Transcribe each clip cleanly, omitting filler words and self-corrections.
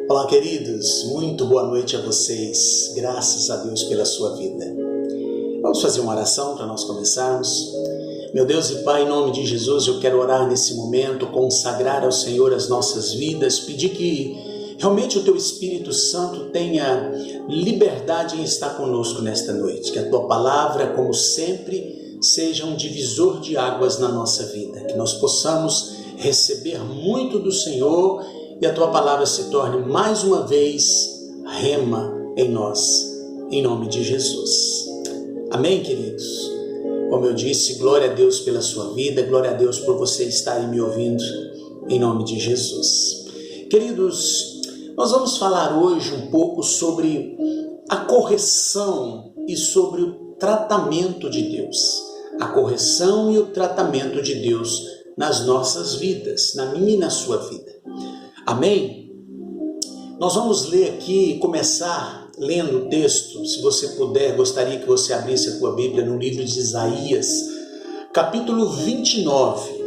Olá, queridos, muito boa noite a vocês, graças a Deus pela sua vida. Vamos fazer uma oração para nós começarmos. Meu Deus e Pai, em nome de Jesus, eu quero orar nesse momento, consagrar ao Senhor as nossas vidas, pedir que realmente o Teu Espírito Santo tenha liberdade em estar conosco nesta noite, que a Tua palavra, como sempre, seja um divisor de águas na nossa vida, que nós possamos receber muito do Senhor e a Tua palavra se torne mais uma vez rema em nós, em nome de Jesus. Amém, queridos? Como eu disse, glória a Deus pela sua vida, glória a Deus por você estar aí me ouvindo, em nome de Jesus. Queridos, nós vamos falar hoje um pouco sobre a correção e sobre o tratamento de Deus. A correção e o tratamento de Deus nas nossas vidas, na minha e na sua vida. Amém? Nós vamos ler aqui e começar lendo o texto. Se você puder, gostaria que você abrisse a tua Bíblia no livro de Isaías, capítulo 29.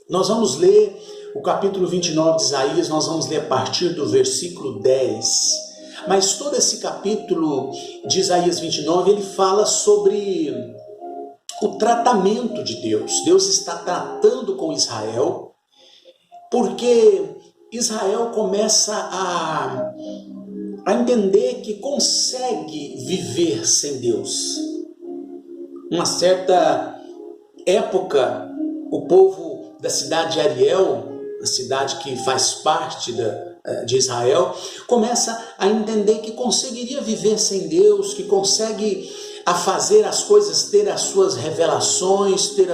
Nós vamos ler o capítulo 29 de Isaías, nós vamos ler a partir do versículo 10. Mas todo esse capítulo de Isaías 29, ele fala sobre o tratamento de Deus. Deus está tratando com Israel, porque Israel começa a entender que consegue viver sem Deus. Uma certa época, o povo da cidade de Ariel, a cidade que faz parte de Israel, começa a entender que conseguiria viver sem Deus, que consegue a fazer as coisas, ter as suas revelações, ter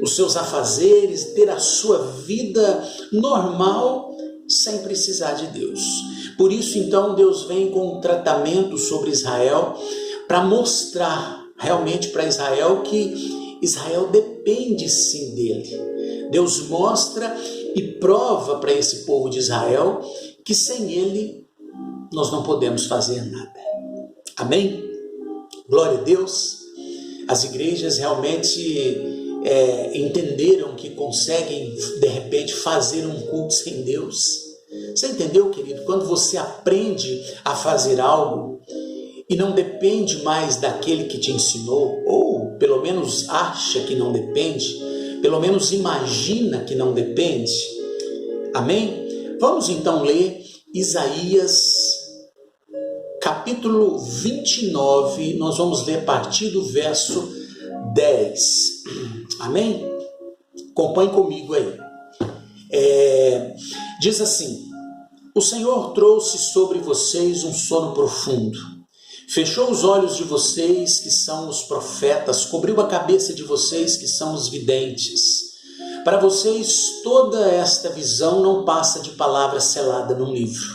os seus afazeres, ter a sua vida normal sem precisar de Deus. Por isso, então, Deus vem com um tratamento sobre Israel para mostrar realmente para Israel que Israel depende sim dele. Deus mostra e prova para esse povo de Israel que sem ele nós não podemos fazer nada. Amém? Glória a Deus. As igrejas realmente entenderam que conseguem, de repente, fazer um culto sem Deus. Você entendeu, querido? Quando você aprende a fazer algo e não depende mais daquele que te ensinou, ou pelo menos acha que não depende, pelo menos imagina que não depende. Amém? Vamos então ler Isaías capítulo 29, nós vamos ler a partir do verso 10. Amém? Acompanhe comigo aí. Diz assim: o Senhor trouxe sobre vocês um sono profundo, fechou os olhos de vocês que são os profetas, cobriu a cabeça de vocês que são os videntes. Para vocês toda esta visão não passa de palavra selada num livro.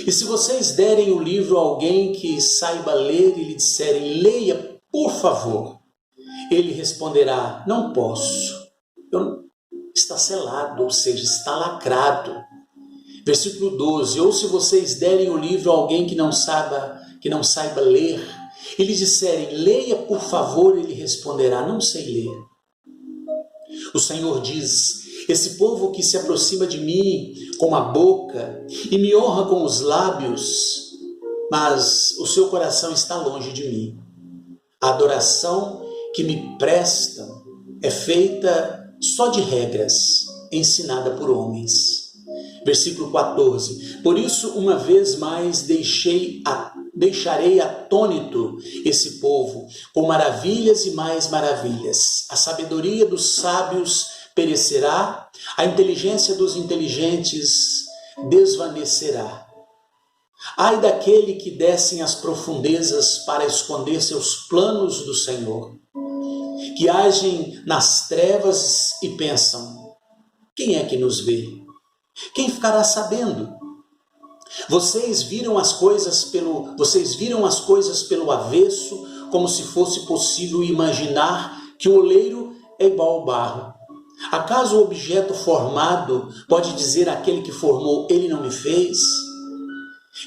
E se vocês derem o livro a alguém que saiba ler e lhe disserem: leia, por favor, ele responderá: não posso. Está selado, ou seja, está lacrado. Versículo 12: ou se vocês derem o livro a alguém que não saiba ler e lhe disserem: leia, por favor, ele responderá: não sei ler. O Senhor diz: esse povo que se aproxima de mim com a boca e me honra com os lábios, mas o seu coração está longe de mim. A adoração que me prestam é feita só de regras, ensinada por homens. Versículo 14: por isso, uma vez mais, deixarei atônito esse povo, com maravilhas e mais maravilhas. A sabedoria dos sábios perecerá, a inteligência dos inteligentes desvanecerá. Ai daquele que descem às profundezas para esconder seus planos do Senhor, que agem nas trevas e pensam: quem é que nos vê? Quem ficará sabendo? Vocês viram as coisas pelo avesso, como se fosse possível imaginar que o oleiro é igual ao barro. Acaso o objeto formado pode dizer àquele que formou: ele não me fez?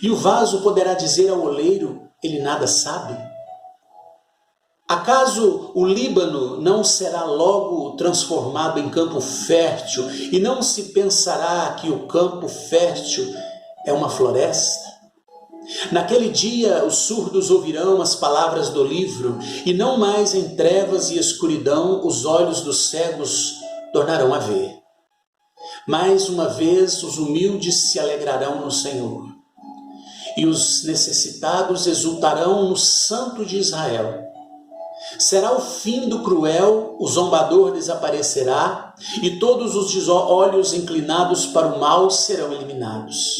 E o vaso poderá dizer ao oleiro: ele nada sabe? Acaso o Líbano não será logo transformado em campo fértil e não se pensará que o campo fértil é uma floresta? Naquele dia os surdos ouvirão as palavras do livro e não mais em trevas e escuridão os olhos dos cegos tornarão a ver. Mais uma vez os humildes se alegrarão no Senhor e os necessitados exultarão no Santo de Israel. Será o fim do cruel, o zombador desaparecerá e todos os olhos inclinados para o mal serão eliminados,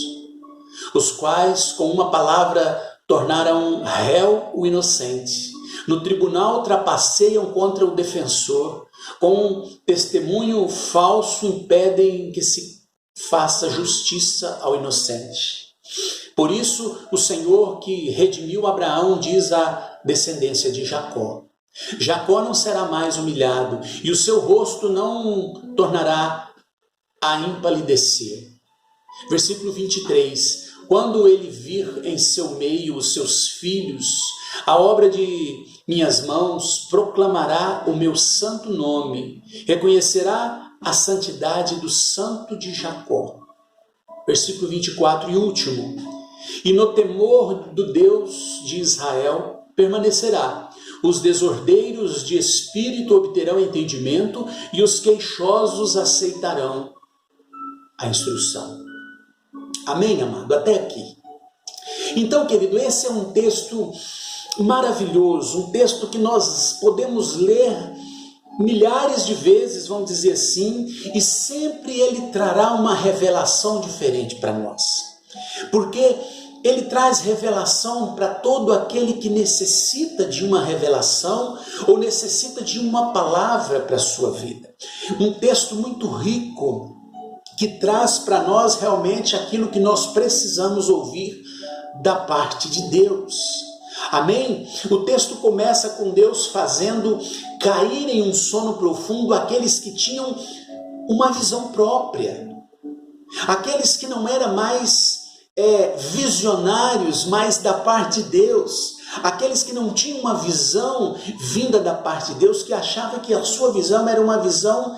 os quais com uma palavra tornaram réu o inocente. No tribunal trapaceiam contra o defensor, com testemunho falso impedem que se faça justiça ao inocente. Por isso o Senhor que redimiu Abraão diz à descendência de Jacó: Jacó não será mais humilhado e o seu rosto não tornará a empalidecer. Versículo 23. Quando ele vir em seu meio os seus filhos, a obra de minhas mãos, proclamará o meu santo nome, reconhecerá a santidade do Santo de Jacó. Versículo 24 e último. E no temor do Deus de Israel permanecerá. Os desordeiros de espírito obterão entendimento e os queixosos aceitarão a instrução. Amém, amado? Até aqui. Então, querido, esse é um texto maravilhoso, um texto que nós podemos ler milhares de vezes, vamos dizer assim, e sempre ele trará uma revelação diferente para nós. Porque ele traz revelação para todo aquele que necessita de uma revelação ou necessita de uma palavra para a sua vida. Um texto muito rico que traz para nós realmente aquilo que nós precisamos ouvir da parte de Deus. Amém? O texto começa com Deus fazendo cair em um sono profundo aqueles que tinham uma visão própria. Aqueles que não eram mais visionários, mas da parte de Deus. Aqueles que não tinham uma visão vinda da parte de Deus, que achavam que a sua visão era uma visão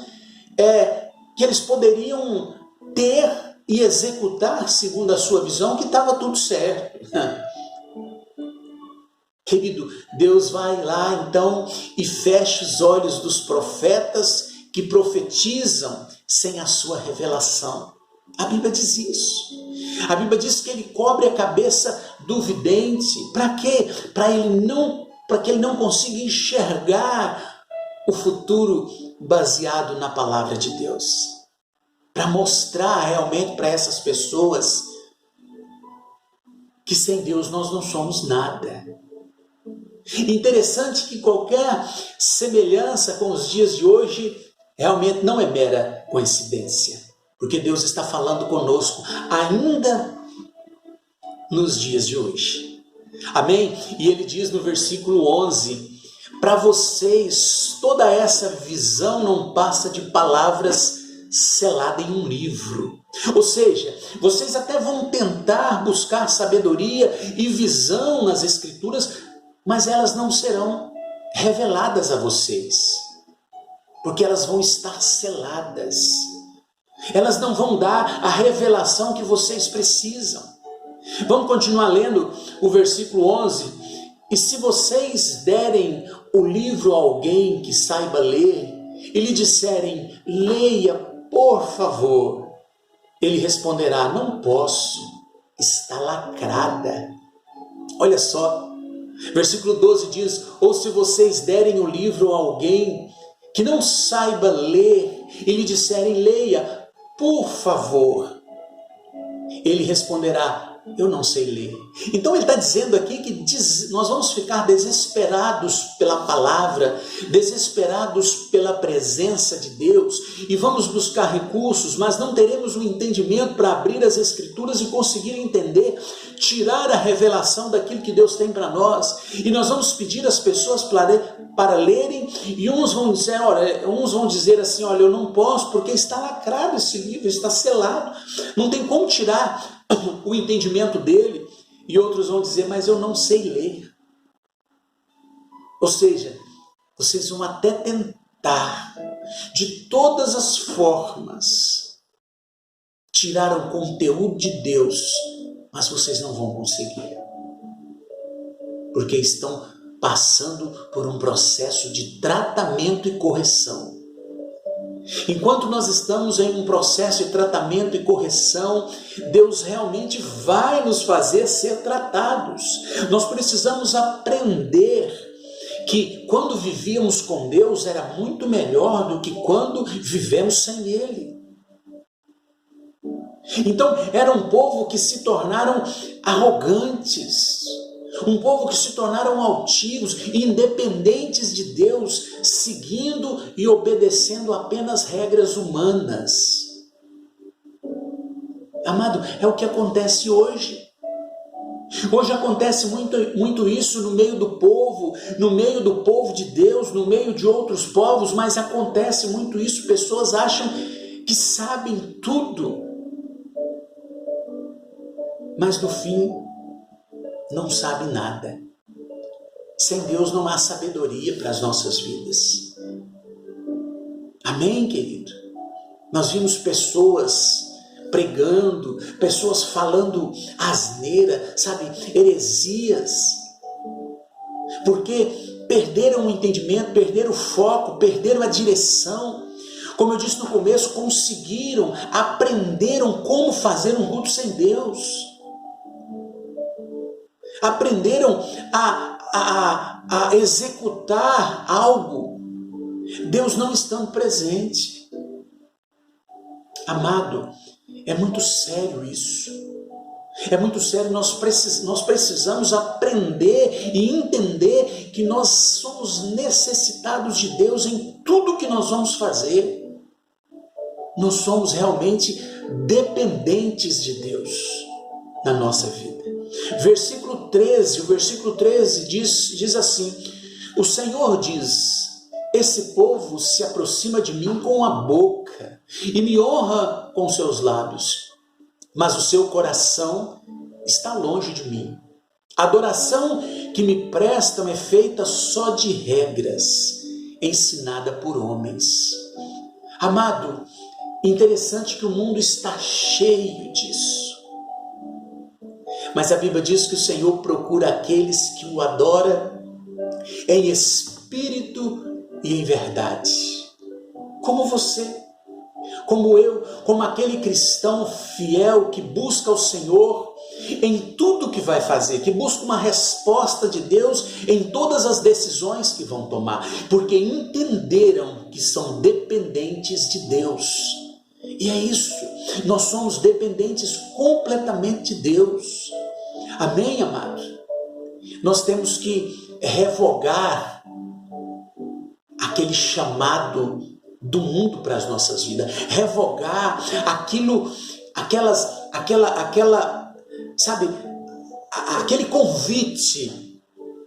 que eles poderiam ter e executar segundo a sua visão, que estava tudo certo. Querido, Deus vai lá então e fecha os olhos dos profetas que profetizam sem a sua revelação. A Bíblia diz isso. A Bíblia diz que ele cobre a cabeça do vidente. Para quê? Para que ele não consiga enxergar o futuro baseado na palavra de Deus. Para mostrar realmente para essas pessoas que sem Deus nós não somos nada. Interessante que qualquer semelhança com os dias de hoje realmente não é mera coincidência. Porque Deus está falando conosco ainda nos dias de hoje. Amém? E ele diz no versículo 11, para vocês toda essa visão não passa de palavras seladas em um livro. Ou seja, vocês até vão tentar buscar sabedoria e visão nas Escrituras, mas elas não serão reveladas a vocês. Porque elas vão estar seladas. Elas não vão dar a revelação que vocês precisam. Vamos continuar lendo o versículo 11. E se vocês derem o livro a alguém que saiba ler, e lhe disserem, leia, por favor, ele responderá, não posso, está lacrada. Olha só, versículo 12 diz, ou se vocês derem o livro a alguém que não saiba ler, e lhe disserem, leia, por favor, ele responderá, eu não sei ler. Então ele está dizendo aqui que nós vamos ficar desesperados pela palavra, desesperados pela presença de Deus, e vamos buscar recursos, mas não teremos um entendimento para abrir as Escrituras e conseguir entender, tirar a revelação daquilo que Deus tem para nós. E nós vamos pedir às pessoas para lerem, e uns vão dizer assim, olha, eu não posso porque está lacrado esse livro, está selado, não tem como tirar o entendimento dele. E outros vão dizer, mas eu não sei ler. Ou seja, vocês vão até tentar, de todas as formas, tirar o conteúdo de Deus, mas vocês não vão conseguir. Porque estão passando por um processo de tratamento e correção. Enquanto nós estamos em um processo de tratamento e correção, Deus realmente vai nos fazer ser tratados. Nós precisamos aprender que quando vivíamos com Deus era muito melhor do que quando vivemos sem Ele. Então, era um povo que se tornaram arrogantes, um povo que se tornaram altivos, independentes de Deus, seguindo e obedecendo apenas regras humanas. Amado, é o que acontece hoje. Hoje acontece muito isso no meio do povo de Deus, no meio de outros povos, mas acontece muito isso. Pessoas acham que sabem tudo, mas no fim não sabem nada. Sem Deus não há sabedoria para as nossas vidas. Amém, querido? Nós vimos pessoas pregando, pessoas falando asneira, sabe, heresias, porque perderam o entendimento, perderam o foco, perderam a direção. Como eu disse no começo, aprenderam como fazer um culto sem Deus, aprenderam a executar algo, Deus não estando presente. Amado, é muito sério isso. É muito sério, nós precisamos aprender e entender que nós somos necessitados de Deus em tudo que nós vamos fazer. Nós somos realmente dependentes de Deus na nossa vida. O versículo 13 diz assim: o Senhor diz: esse povo se aproxima de mim com a boca e me honra com seus lábios, mas o seu coração está longe de mim. A adoração que me prestam é feita só de regras, ensinada por homens. Amado, interessante que o mundo está cheio disso. Mas a Bíblia diz que o Senhor procura aqueles que o adoram em espírito e em verdade. Como você, como eu, como aquele cristão fiel que busca o Senhor em tudo que vai fazer, que busca uma resposta de Deus em todas as decisões que vão tomar, porque entenderam que são dependentes de Deus. E é isso, nós somos dependentes completamente de Deus. Amém, amado? Nós temos que revogar aquele chamado do mundo para as nossas vidas, revogar aquele convite,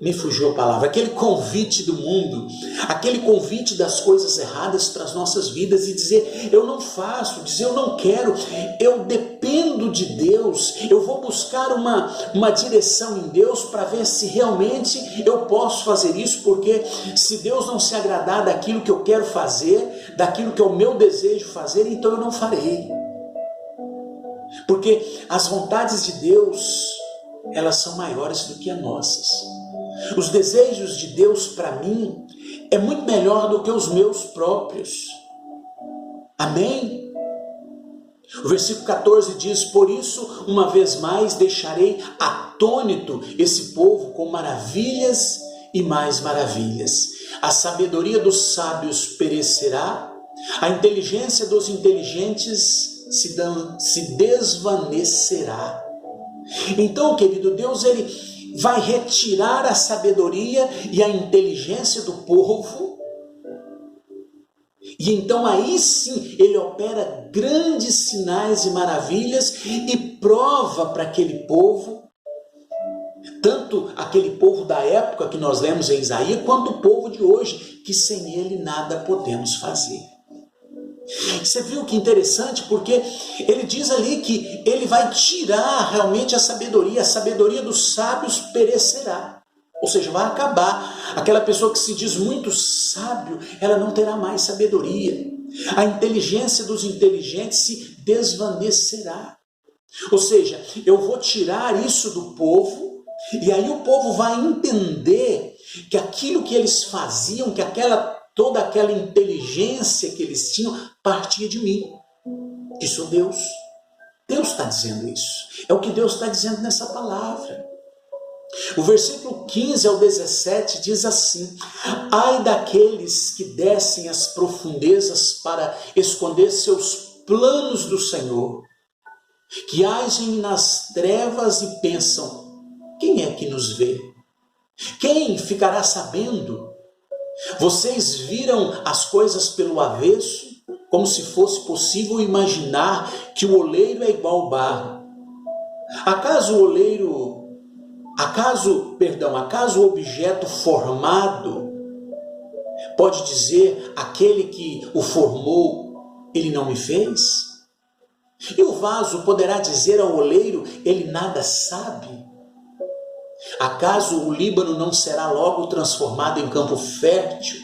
me fugiu a palavra, aquele convite do mundo, aquele convite das coisas erradas para as nossas vidas e dizer, eu não faço, dizer eu não quero, eu dependo de Deus, eu vou buscar uma direção em Deus para ver se realmente eu posso fazer isso, porque se Deus não se agradar daquilo que eu quero fazer, daquilo que é o meu desejo fazer, então eu não farei. Porque as vontades de Deus, elas são maiores do que as nossas. Os desejos de Deus para mim é muito melhor do que os meus próprios. Amém? O versículo 14 diz: por isso, uma vez mais, deixarei atônito esse povo com maravilhas e mais maravilhas. A sabedoria dos sábios perecerá, a inteligência dos inteligentes se desvanecerá. Então, querido, Deus ele vai retirar a sabedoria e a inteligência do povo, e então aí sim ele opera grandes sinais e maravilhas e prova para aquele povo, tanto aquele povo da época que nós lemos em Isaías, quanto o povo de hoje, que sem ele nada podemos fazer. Você viu que interessante? Porque ele diz ali que ele vai tirar realmente a sabedoria dos sábios perecerá. Ou seja, vai acabar. Aquela pessoa que se diz muito sábio, ela não terá mais sabedoria. A inteligência dos inteligentes se desvanecerá. Ou seja, eu vou tirar isso do povo, e aí o povo vai entender que aquilo que eles faziam, que toda aquela inteligência que eles tinham, partia de mim, que sou Deus. Deus está dizendo isso. É o que Deus está dizendo nessa palavra. O versículo 15 ao 17 diz assim: ai daqueles que descem às profundezas para esconder seus planos do Senhor, que agem nas trevas e pensam: quem é que nos vê? Quem ficará sabendo? Vocês viram as coisas pelo avesso, como se fosse possível imaginar que o oleiro é igual ao barro. Acaso o objeto formado pode dizer aquele que o formou, ele não me fez? E o vaso poderá dizer ao oleiro, ele nada sabe? Acaso o Líbano não será logo transformado em campo fértil?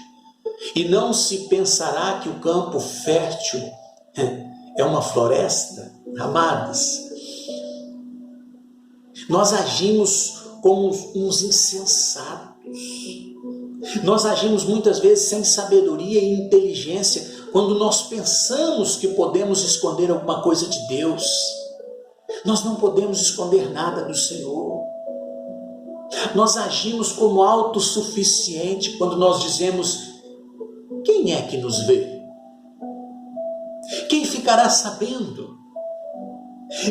E não se pensará que o campo fértil é uma floresta? Amados, nós agimos como uns insensatos. Nós agimos muitas vezes sem sabedoria e inteligência quando nós pensamos que podemos esconder alguma coisa de Deus. Nós não podemos esconder nada do Senhor. Nós agimos como autossuficiente quando nós dizemos: quem é que nos vê? Quem ficará sabendo?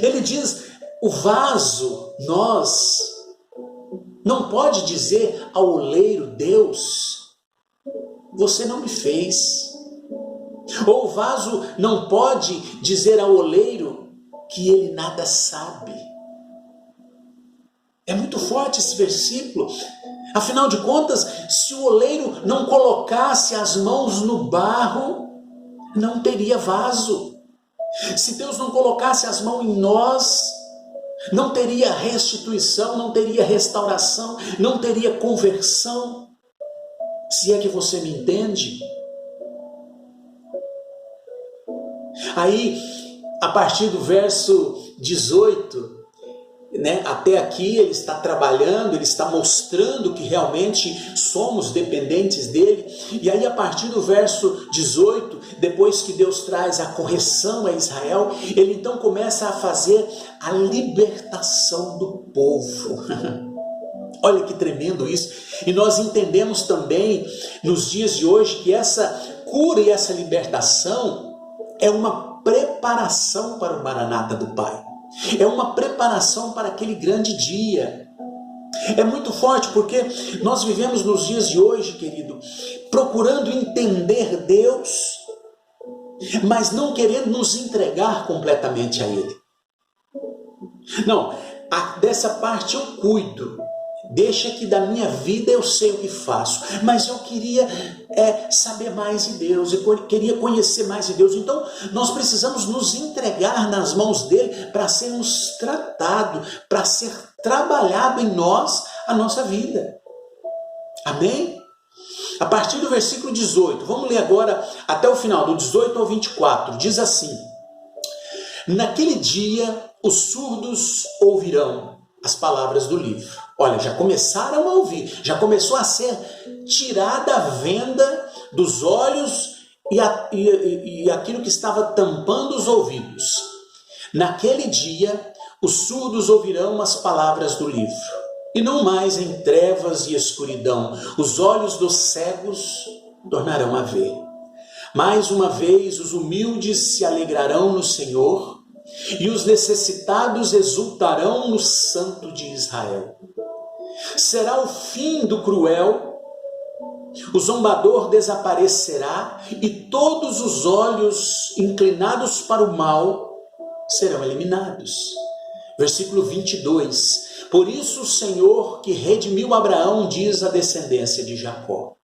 Ele diz: o vaso, nós, não pode dizer ao oleiro, Deus, você não me fez. Ou o vaso não pode dizer ao oleiro que ele nada sabe. É muito forte esse versículo. Afinal de contas, se o oleiro não colocasse as mãos no barro, não teria vaso. Se Deus não colocasse as mãos em nós, não teria restituição, não teria restauração, não teria conversão. Se é que você me entende. Aí, a partir do verso 18, até aqui ele está trabalhando, ele está mostrando que realmente somos dependentes dele. E aí a partir do verso 18, depois que Deus traz a correção a Israel, ele então começa a fazer a libertação do povo. Olha que tremendo isso. E nós entendemos também nos dias de hoje que essa cura e essa libertação é uma preparação para o Maranata do Pai. É uma preparação para aquele grande dia. É muito forte porque nós vivemos nos dias de hoje, querido, procurando entender Deus, mas não querendo nos entregar completamente a Ele. Não, dessa parte eu cuido. Deixa que da minha vida eu sei o que faço, mas eu queria saber mais de Deus, eu queria conhecer mais de Deus. Então nós precisamos nos entregar nas mãos dele para sermos tratados, para ser trabalhado em nós a nossa vida. Amém? A partir do versículo 18, vamos ler agora até o final, do 18 ao 24, diz assim: naquele dia os surdos ouvirão as palavras do livro. Olha, já começaram a ouvir, já começou a ser tirada a venda dos olhos e aquilo que estava tampando os ouvidos. Naquele dia, os surdos ouvirão as palavras do livro, e não mais em trevas e escuridão. Os olhos dos cegos tornarão a ver. Mais uma vez, os humildes se alegrarão no Senhor, e os necessitados exultarão no Santo de Israel. Será o fim do cruel, o zombador desaparecerá, e todos os olhos inclinados para o mal serão eliminados. Versículo 22. Por isso o Senhor que redimiu Abraão diz à descendência de Jacó: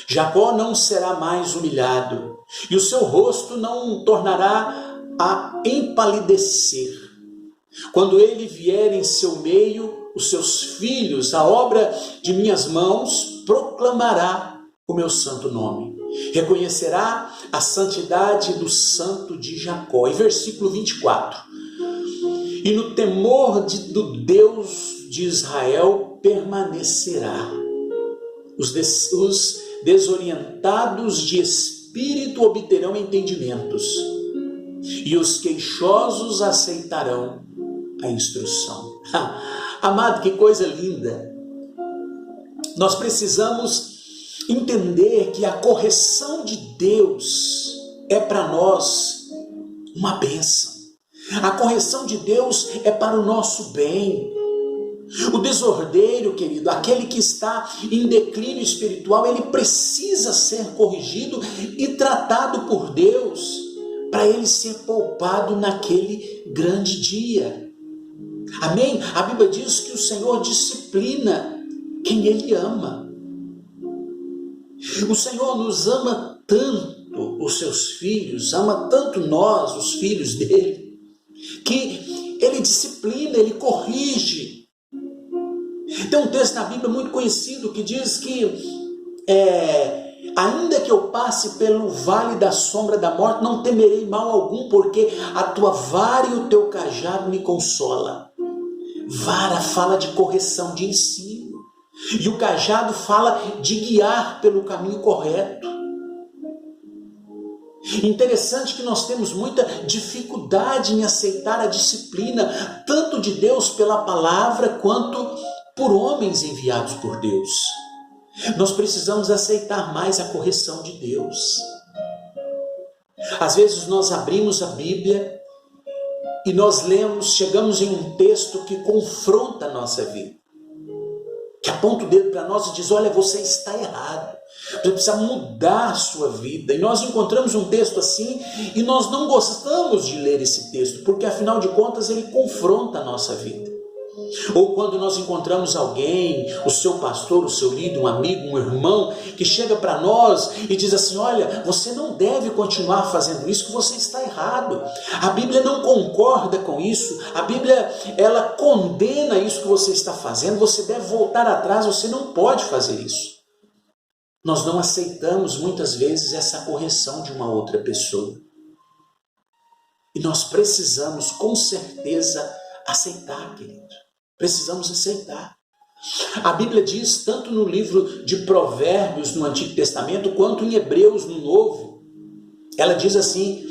Jacó não será mais humilhado, e o seu rosto não tornará a empalidecer. Quando ele vier em seu meio, os seus filhos, a obra de minhas mãos, proclamará o meu santo nome. Reconhecerá a santidade do santo de Jacó. E versículo 24. E no temor do Deus de Israel permanecerá. Os desorientados de espírito obterão entendimentos, e os queixosos aceitarão a instrução. Amado, que coisa linda! Nós precisamos entender que a correção de Deus é para nós uma bênção. A correção de Deus é para o nosso bem. O desordeiro, querido, aquele que está em declínio espiritual, ele precisa ser corrigido e tratado por Deus para ele ser poupado naquele grande dia. Amém? A Bíblia diz que o Senhor disciplina quem Ele ama. O Senhor nos ama tanto, os seus filhos, ama tanto nós, os filhos dele, que Ele disciplina, Ele corrige. Tem um texto na Bíblia muito conhecido que diz que ainda que eu passe pelo vale da sombra da morte, não temerei mal algum, porque a tua vara e o teu cajado me consola. Vara fala de correção, de ensino. E o cajado fala de guiar pelo caminho correto. Interessante que nós temos muita dificuldade em aceitar a disciplina, tanto de Deus pela palavra, quanto por homens enviados por Deus. Nós precisamos aceitar mais a correção de Deus. Às vezes nós abrimos a Bíblia e nós lemos, chegamos em um texto que confronta a nossa vida, que aponta o dedo para nós e diz: olha, você está errado, você precisa mudar a sua vida. E nós encontramos um texto assim e nós não gostamos de ler esse texto, porque afinal de contas ele confronta a nossa vida. Ou quando nós encontramos alguém, o seu pastor, o seu líder, um amigo, um irmão, que chega para nós e diz assim: olha, você não deve continuar fazendo isso, que você está errado. A Bíblia não concorda com isso, a Bíblia, ela condena isso que você está fazendo, você deve voltar atrás, você não pode fazer isso. Nós não aceitamos muitas vezes essa correção de uma outra pessoa. E nós precisamos, com certeza, aceitar, querido. Precisamos aceitar. A Bíblia diz, tanto no livro de Provérbios, no Antigo Testamento, quanto em Hebreus, no Novo, ela diz assim,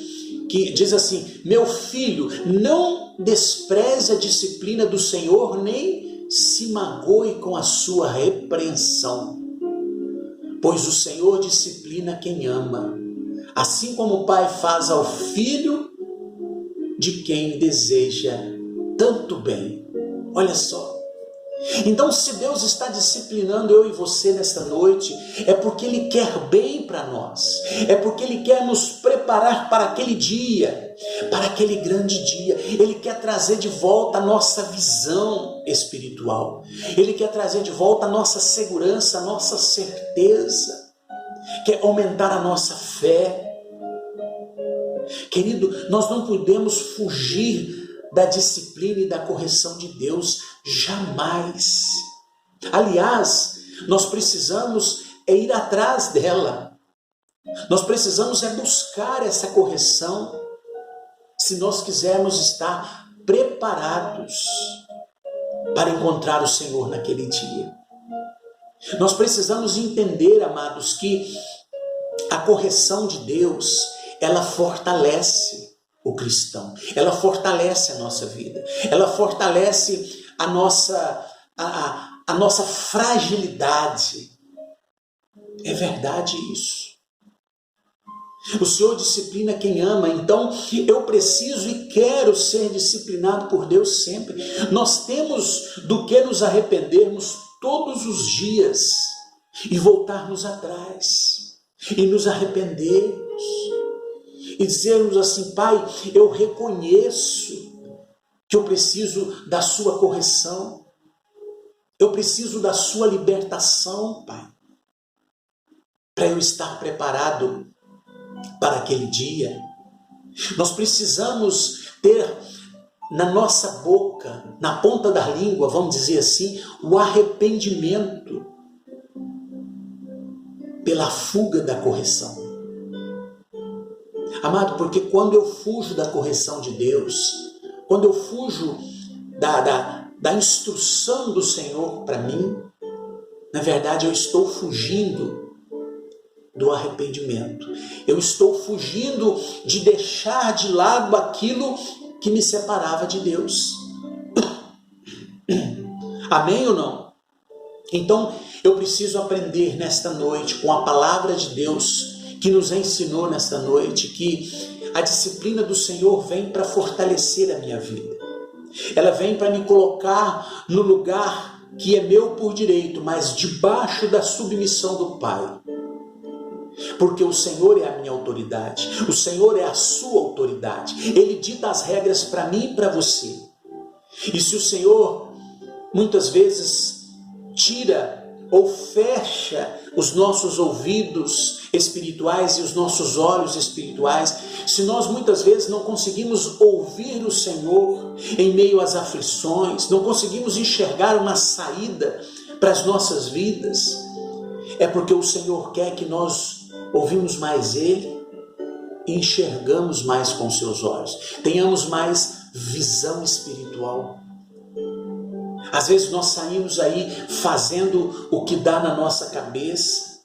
meu filho, não despreze a disciplina do Senhor, nem se magoe com a sua repreensão. Pois o Senhor disciplina quem ama, assim como o pai faz ao filho de quem deseja tanto bem. Olha só. Então, se Deus está disciplinando eu e você nesta noite, é porque Ele quer bem para nós. É porque Ele quer nos preparar para aquele dia, para aquele grande dia. Ele quer trazer de volta a nossa visão espiritual. Ele quer trazer de volta a nossa segurança, a nossa certeza. Quer aumentar a nossa fé. Querido, nós não podemos fugir da disciplina e da correção de Deus, jamais. Aliás, nós precisamos ir atrás dela. Nós precisamos buscar essa correção, se nós quisermos estar preparados para encontrar o Senhor naquele dia. Nós precisamos entender, amados, que a correção de Deus, ela fortalece o cristão, ela fortalece a nossa vida, ela fortalece a nossa fragilidade. É verdade isso. O Senhor disciplina quem ama, então eu preciso e quero ser disciplinado por Deus sempre. Nós temos do que nos arrependermos todos os dias e voltarmos atrás e nos arrependermos. E dizermos assim: Pai, eu reconheço que eu preciso da sua correção. Eu preciso da sua libertação, Pai. Para eu estar preparado para aquele dia. Nós precisamos ter na nossa boca, na ponta da língua, vamos dizer assim, o arrependimento pela fuga da correção. Amado, porque quando eu fujo da correção de Deus, quando eu fujo da instrução do Senhor para mim, na verdade eu estou fugindo do arrependimento. Eu estou fugindo de deixar de lado aquilo que me separava de Deus. Amém ou não? Então, eu preciso aprender nesta noite, com a palavra de Deus, que nos ensinou nesta noite, que a disciplina do Senhor vem para fortalecer a minha vida. Ela vem para me colocar no lugar que é meu por direito, mas debaixo da submissão do Pai. Porque o Senhor é a minha autoridade, o Senhor é a sua autoridade. Ele dita as regras para mim e para você. E se o Senhor muitas vezes tira ou fecha os nossos ouvidos espirituais e os nossos olhos espirituais, se nós muitas vezes não conseguimos ouvir o Senhor em meio às aflições, não conseguimos enxergar uma saída para as nossas vidas, é porque o Senhor quer que nós ouvimos mais Ele e enxergamos mais com seus olhos, tenhamos mais visão espiritual. Às vezes nós saímos aí fazendo o que dá na nossa cabeça,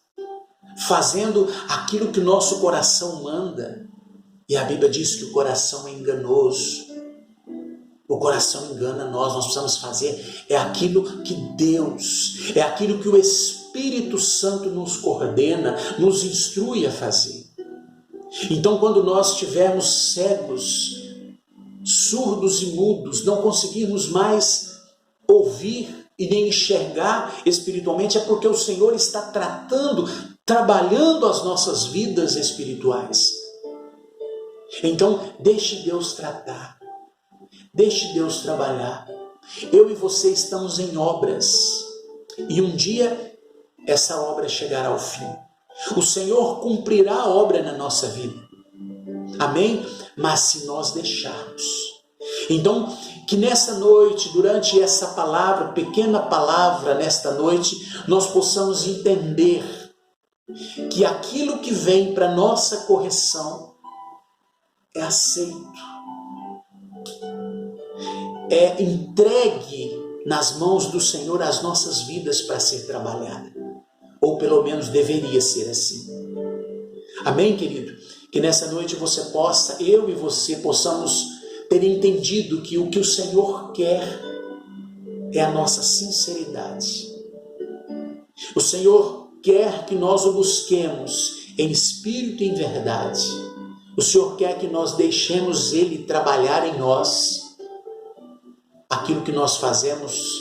fazendo aquilo que o nosso coração manda. E a Bíblia diz que o coração é enganoso. O coração engana nós precisamos fazer aquilo que Deus, é aquilo que o Espírito Santo nos coordena, nos instrui a fazer. Então, quando nós estivermos cegos, surdos e mudos, não conseguirmos mais ouvir e nem enxergar espiritualmente, é porque o Senhor está trabalhando as nossas vidas espirituais. Então, deixe Deus tratar, deixe Deus trabalhar. Eu e você estamos em obras, e um dia essa obra chegará ao fim. O Senhor cumprirá a obra na nossa vida. Amém? Mas se nós deixarmos. Então, que nessa noite, durante essa palavra, pequena palavra nesta noite, nós possamos entender que aquilo que vem para nossa correção é aceito, é entregue nas mãos do Senhor as nossas vidas para ser trabalhada, ou pelo menos deveria ser assim. Amém, querido? Que nessa noite você possa, eu e você possamos ter entendido que o que o Senhor quer é a nossa sinceridade. O Senhor quer que nós o busquemos em espírito e em verdade. O Senhor quer que nós deixemos Ele trabalhar em nós aquilo que nós fazemos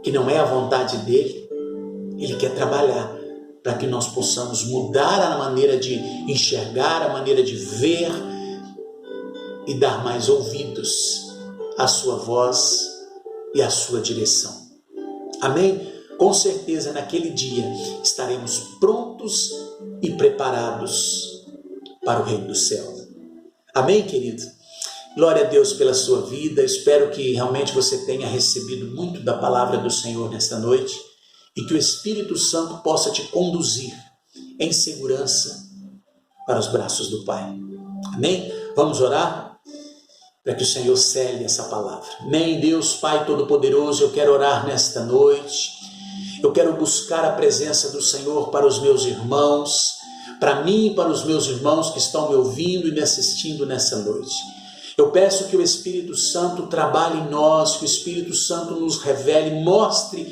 que não é a vontade dEle. Ele quer trabalhar para que nós possamos mudar a maneira de enxergar, a maneira de ver e dar mais ouvidos à sua voz e à sua direção. Amém? Com certeza naquele dia estaremos prontos e preparados para o reino do céu. Amém, querido? Glória a Deus pela sua vida. Espero que realmente você tenha recebido muito da palavra do Senhor nesta noite e que o Espírito Santo possa te conduzir em segurança para os braços do Pai. Amém? Vamos orar para que o Senhor cele essa palavra. Amém? Deus Pai Todo-Poderoso, eu quero orar nesta noite. Eu quero buscar a presença do Senhor para os meus irmãos, para mim e para os meus irmãos que estão me ouvindo e me assistindo nessa noite. Eu peço que o Espírito Santo trabalhe em nós, que o Espírito Santo nos revele, mostre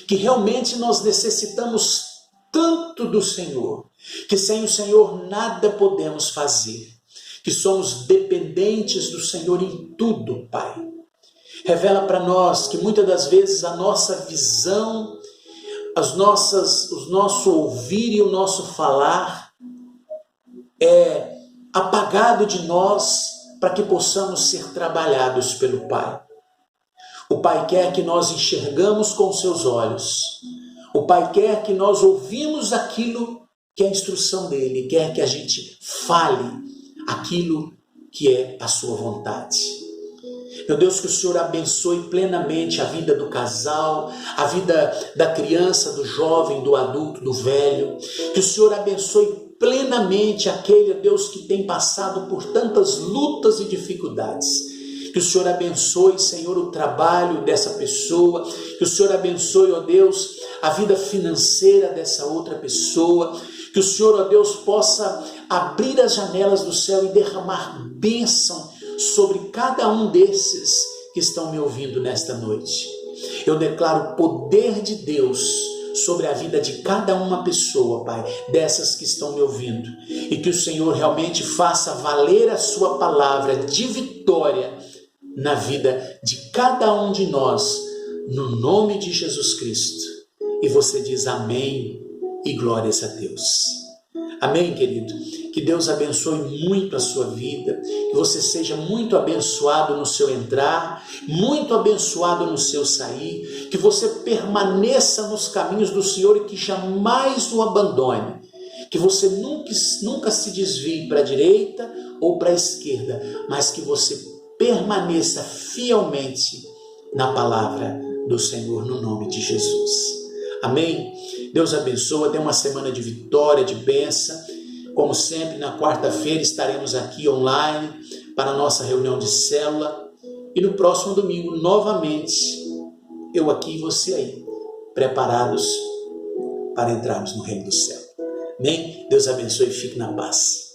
que realmente nós necessitamos tanto do Senhor, que sem o Senhor nada podemos fazer, que somos dependentes do Senhor em tudo, Pai. Revela para nós que muitas das vezes a nossa visão, o nosso ouvir e o nosso falar é apagado de nós para que possamos ser trabalhados pelo Pai. O Pai quer que nós enxergamos com seus olhos. O Pai quer que nós ouvimos aquilo que é a instrução dEle. Quer que a gente fale aquilo que é a sua vontade. Meu Deus, que o Senhor abençoe plenamente a vida do casal, a vida da criança, do jovem, do adulto, do velho. Que o Senhor abençoe plenamente aquele, Deus, que tem passado por tantas lutas e dificuldades. Que o Senhor abençoe, Senhor, o trabalho dessa pessoa. Que o Senhor abençoe, ó Deus, a vida financeira dessa outra pessoa. Que o Senhor, ó Deus, possa abrir as janelas do céu e derramar bênção sobre cada um desses que estão me ouvindo nesta noite. Eu declaro o poder de Deus sobre a vida de cada uma pessoa, Pai, dessas que estão me ouvindo. E que o Senhor realmente faça valer a sua palavra de vitória na vida de cada um de nós, no nome de Jesus Cristo. E você diz amém e glórias a Deus. Amém, querido? Que Deus abençoe muito a sua vida, que você seja muito abençoado no seu entrar, muito abençoado no seu sair, que você permaneça nos caminhos do Senhor e que jamais o abandone, que você nunca se desvie para a direita ou para a esquerda, mas que você permaneça fielmente na palavra do Senhor, no nome de Jesus. Amém? Deus abençoe, tenha uma semana de vitória, de bênção. Como sempre, na quarta-feira estaremos aqui online para a nossa reunião de célula. E no próximo domingo, novamente, eu aqui e você aí, preparados para entrarmos no reino do céu. Amém? Deus abençoe e fique na paz.